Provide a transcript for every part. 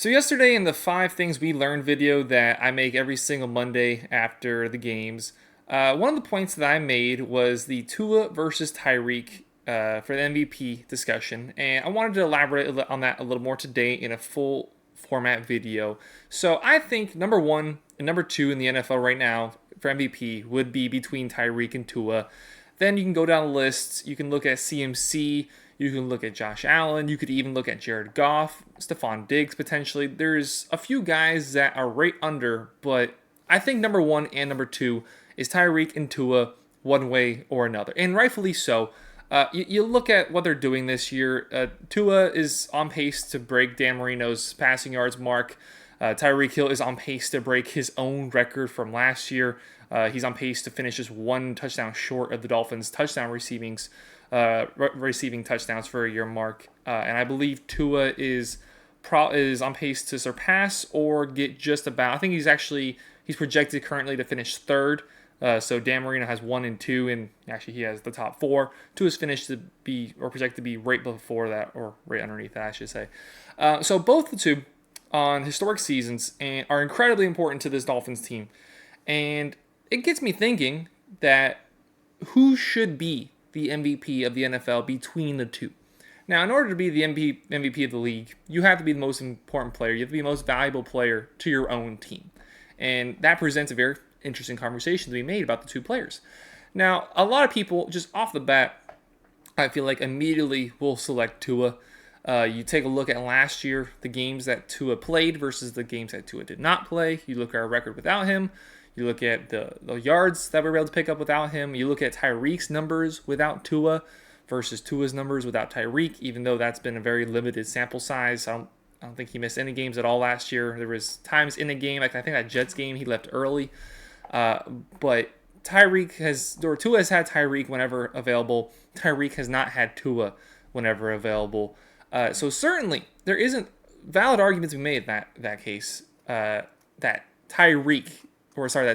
So yesterday in the 5 things we learned video that I make every single Monday after the games, one of the points that I made was the Tua versus Tyreek for the MVP discussion, and I wanted to elaborate on that a little more today in a full format video. So I think number one and number two in the NFL right now for MVP would be between Tyreek and Tua. Then you can go down the list. You can look at CMC. You can look at Josh Allen. You could even look at Jared Goff, Stephon Diggs potentially. There's a few guys that are right under, but I think number one and number two is Tyreek and Tua one way or another, and rightfully so. You look at what they're doing this year. Tua is on pace to break Dan Marino's passing yards mark. Tyreek Hill is on pace to break his own record from last year. He's on pace to finish just one touchdown short of the Dolphins' touchdown receiving touchdowns for a year mark. And I believe Tua is on pace to surpass or get just about. I think he's projected currently to finish third. So Dan Marino has 1 and 2, and actually he has the top 4. Tua is finished to be, or projected to be right before that, or right underneath that, I should say. So both the two on historic seasons and are incredibly important to this Dolphins team. And it gets me thinking that who should be the MVP of the NFL between the two? Now, in order to be the MVP of the league, you have to be the most important player. You have to be the most valuable player to your own team. And that presents a very interesting conversation to be made about the two players. Now, a lot of people, just off the bat, I feel like immediately will select Tua. You take a look at last year, the games that Tua played versus the games that Tua did not play. You look at our record without him. You look at the yards that we were able to pick up without him. You look at Tyreek's numbers without Tua versus Tua's numbers without Tyreek, even though that's been a very limited sample size. I don't think he missed any games at all last year. There was times in a game, like I think that Jets game, he left early. But Tua has had Tyreek whenever available. Tyreek has not had Tua whenever available. So certainly there isn't valid arguments to be made in that case that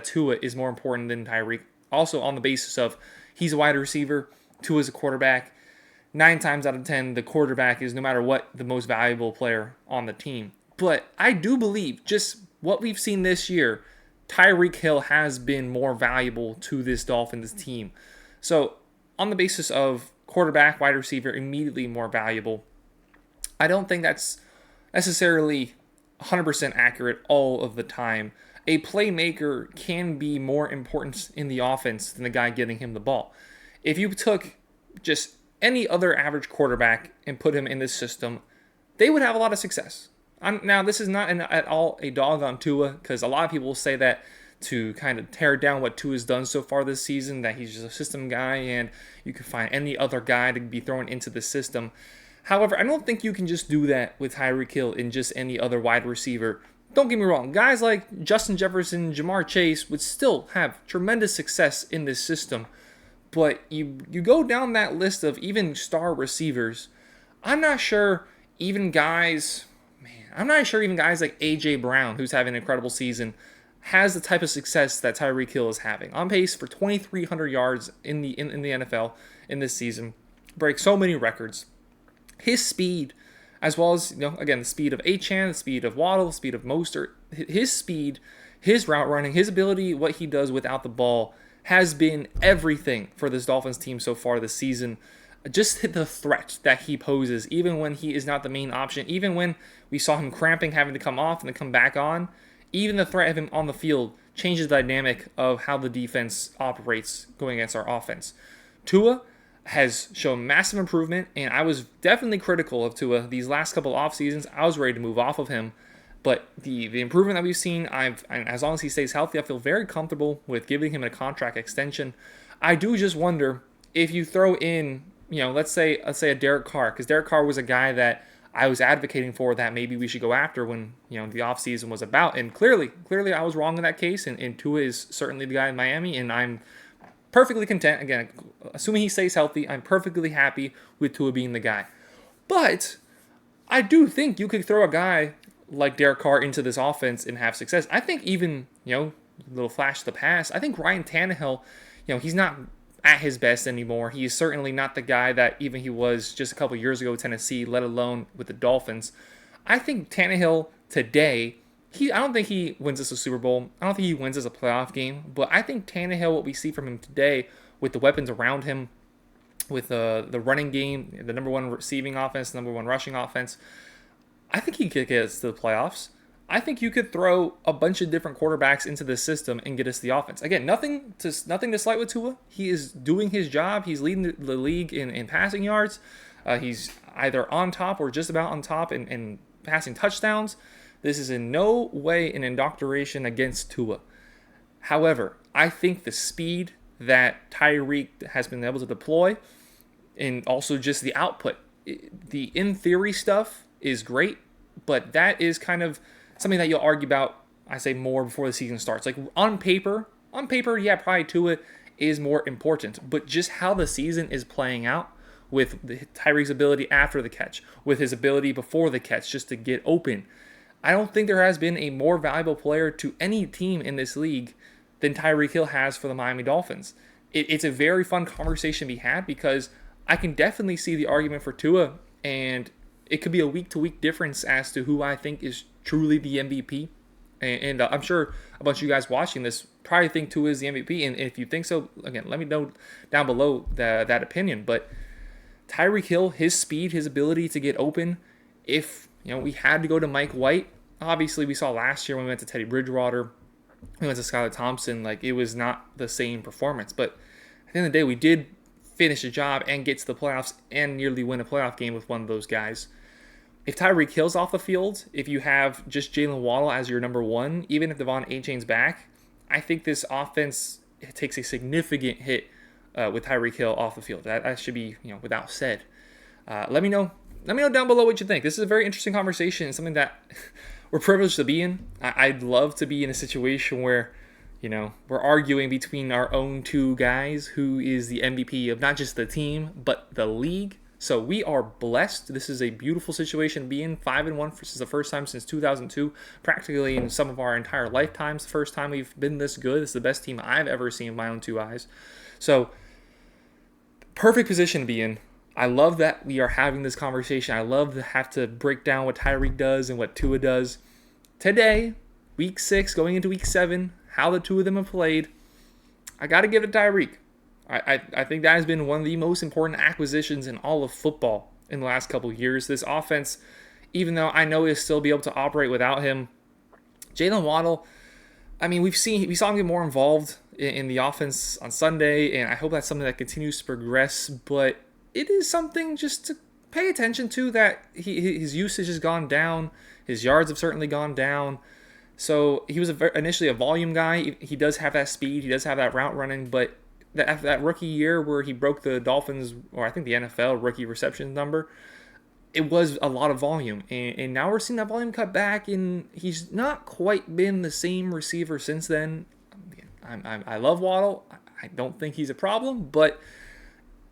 Tua is more important than Tyreek. Also on the basis of he's a wide receiver, Tua's a quarterback. 9 times out of 10, the quarterback is, no matter what, the most valuable player on the team. But I do believe, just what we've seen this year, Tyreek Hill has been more valuable to this Dolphins team. So on the basis of quarterback, wide receiver, immediately more valuable, I don't think that's necessarily 100% accurate all of the time. A playmaker can be more important in the offense than the guy getting him the ball. If you took just any other average quarterback and put him in this system, they would have a lot of success. Now, this is not at all a dog on Tua, because a lot of people say that to kind of tear down what Tua's done so far this season, that he's just a system guy and you can find any other guy to be thrown into the system. However, I don't think you can just do that with Tyreek Hill and just any other wide receiver. Don't get me wrong, guys like Justin Jefferson, Jamar Chase would still have tremendous success in this system. But you go down that list of even star receivers, I'm not sure even guys like A.J. Brown, who's having an incredible season, has the type of success that Tyreek Hill is having. On pace for 2,300 yards in the NFL in this season, breaks so many records. His speed, as well as, again, the speed of Achane, the speed of Waddle, the speed of Mostert, his speed, his route running, his ability, what he does without the ball, has been everything for this Dolphins team so far this season. Just the threat that he poses, even when he is not the main option, even when we saw him cramping, having to come off and then come back on, even the threat of him on the field changes the dynamic of how the defense operates going against our offense. Tua has shown massive improvement, and I was definitely critical of Tua these last couple off seasons. I was ready to move off of him, but the improvement that we've seen, as long as he stays healthy, I feel very comfortable with giving him a contract extension. I do just wonder if you throw in, let's say a Derek Carr, because Derek Carr was a guy that I was advocating for that maybe we should go after when the offseason was about, and clearly I was wrong in that case, and Tua is certainly the guy in Miami, and I'm perfectly content. Again, assuming he stays healthy, I'm perfectly happy with Tua being the guy. But I do think you could throw a guy like Derek Carr into this offense and have success. I think even, a little flash of the past, I think Ryan Tannehill, he's not at his best anymore. He is certainly not the guy that even he was just a couple years ago with Tennessee, let alone with the Dolphins. I think Tannehill today, I don't think he wins us a Super Bowl. I don't think he wins us a playoff game. But I think Tannehill, what we see from him today, with the weapons around him, with the running game, the number one receiving offense, number one rushing offense, I think he could get us to the playoffs. I think you could throw a bunch of different quarterbacks into the system and get us the offense. Again, nothing to slight with Tua. He is doing his job. He's leading the league in passing yards. He's either on top or just about on top in passing touchdowns. This is in no way an indoctrination against Tua. However, I think the speed that Tyreek has been able to deploy, and also just the output, the in theory stuff is great, but that is kind of something that you'll argue about, I say, more before the season starts. Like on paper, yeah, probably Tua is more important, but just how the season is playing out with Tyreek's ability after the catch, with his ability before the catch just to get open. I don't think there has been a more valuable player to any team in this league than Tyreek Hill has for the Miami Dolphins. It's a very fun conversation to be had because I can definitely see the argument for Tua, and it could be a week-to-week difference as to who I think is truly the MVP. And I'm sure a bunch of you guys watching this probably think Tua is the MVP. And if you think so, again, let me know down below that opinion. But Tyreek Hill, his speed, his ability to get open, if we had to go to Mike White, obviously we saw last year when we went to Teddy Bridgewater, we went to Skylar Thompson, like it was not the same performance. But at the end of the day, we did finish the job and get to the playoffs and nearly win a playoff game with one of those guys. If Tyreek Hill's off the field, if you have just Jalen Waddle as your number one, even if Devon Achane's back, I think this offense takes a significant hit with Tyreek Hill off the field. That should be without said. Let me know down below what you think. This is a very interesting conversation and something that we're privileged to be in. I'd love to be in a situation where we're arguing between our own two guys who is the MVP of not just the team but the league. So we are blessed. This is a beautiful situation to be in. 5-1. This is the first time since 2002, practically in some of our entire lifetimes. The first time we've been this good. This is the best team I've ever seen with my own two eyes. So perfect position to be in. I love that we are having this conversation. I love to have to break down what Tyreek does and what Tua does. Today, week 6, going into week 7, how the two of them have played, I got to give it to Tyreek. I think that has been one of the most important acquisitions in all of football in the last couple of years. This offense, even though I know he'll still be able to operate without him, Jalen Waddle, I mean, we saw him get more involved in the offense on Sunday, and I hope that's something that continues to progress, but it is something just to pay attention to, that his usage has gone down. His yards have certainly gone down. So he was initially a volume guy. He does have that speed. He does have that route running, but after that rookie year where he broke the Dolphins, or I think the NFL rookie reception number, it was a lot of volume. And now we're seeing that volume cut back, and he's not quite been the same receiver since then. I love Waddle. I don't think he's a problem, but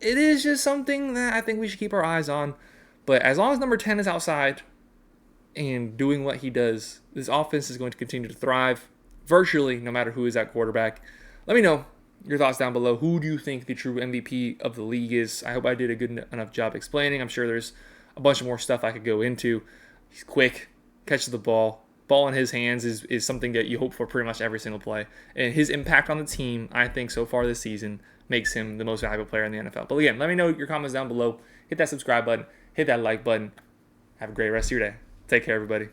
it is just something that I think we should keep our eyes on. But as long as number 10 is outside and doing what he does, this offense is going to continue to thrive virtually no matter who is at quarterback. Let me know your thoughts down below. Who do you think the true MVP of the league is? I hope I did a good enough job explaining. I'm sure there's a bunch of more stuff I could go into. He's quick, catches the ball. Ball in his hands is something that you hope for pretty much every single play. And his impact on the team, I think, so far this season makes him the most valuable player in the NFL. But again, let me know your comments down below. Hit that subscribe button. Hit that like button. Have a great rest of your day. Take care, everybody.